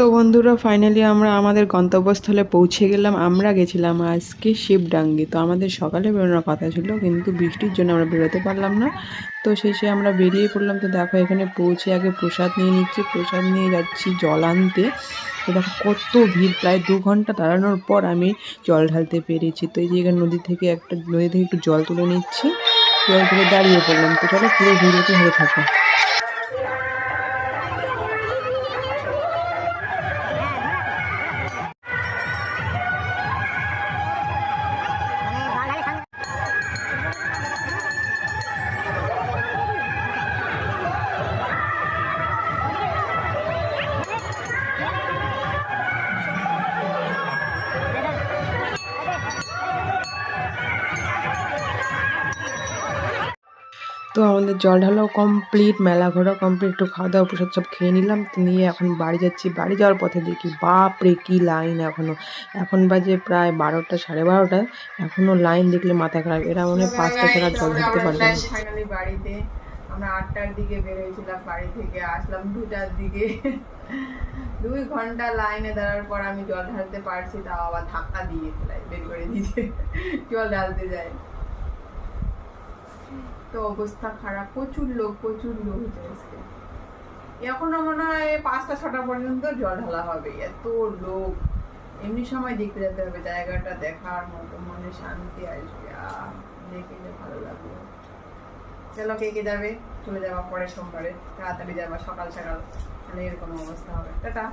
তো বন্ধুরা ফাইনালি আমরা আমাদের গন্তব্যস্থলে পৌঁছে গেলাম। আমরা গেছিলাম আজকে শিবডাঙ্গি। তো আমাদের সকালে বেরোনোর কথা ছিল, কিন্তু বৃষ্টির জন্য আমরা বেরোতে পারলাম না। তো শেষে আমরা বেরিয়ে পড়লাম। তো দেখো এখানে পৌঁছে আগে প্রসাদ নিয়ে নিচ্ছি, প্রসাদ নিয়ে যাচ্ছি জল আনতে। তো দেখো কত ভিড়, প্রায় 2 ঘন্টা দাঁড়ানোর পর আমি জল ঢালতে পেরেছি। তো এই যে এখানে নদী থেকে একটু জল তুলে নিচ্ছি, জল তুলে দাঁড়িয়ে পড়লাম। তো চলো পুরো ভিডিওটি হয়ে থাকে। তো আমাদের জল ঢালাও কমপ্লিট, মেলা ঘোরা কমপ্লিট, একটু খাওয়া দাওয়া প্রসাদ সব খেয়ে নিলাম। তো নিয়ে এখন বাড়ি যাচ্ছি। বাড়ি যাওয়ার পথে দেখি বাপরে কি লাইন এখনও। এখন বাজে প্রায় 12টা, 12:30। এখনও লাইন দেখলে মাথা খারাপ। এরা মনে হয় 5টা ছাড়া জল ধরতে পারবে না। ফাইনালি বাড়িতে আমরা 8টার দিকে বেরোয়েছিলাম, বাড়ি থেকে আসলাম 2টার দিকে। 2 ঘন্টা লাইনে দাঁড়ার পর আমি জল ঢালতে পারছি, তাও আবার ধাক্কা দিয়ে বের করে দিয়েছে জল ঢালতে যায়। তো অবস্থা খারাপ, প্রচুর লোক হচ্ছে আজকে। এখনো মনে হয় 5টা 6টা পর্যন্ত জল ঢালা হবে, এত লোক। এমনি সময় দেখতে যেতে হবে, জায়গাটা দেখার মতো, মনে শান্তি আসবে। দেখে ভালো লাগবে। চলো কে কে যাবে, চলে যাওয়া পরে সোমবারে তাড়াতাড়ি যাবা, সকাল সকাল, মানে এরকম অবস্থা হবে। টাটা।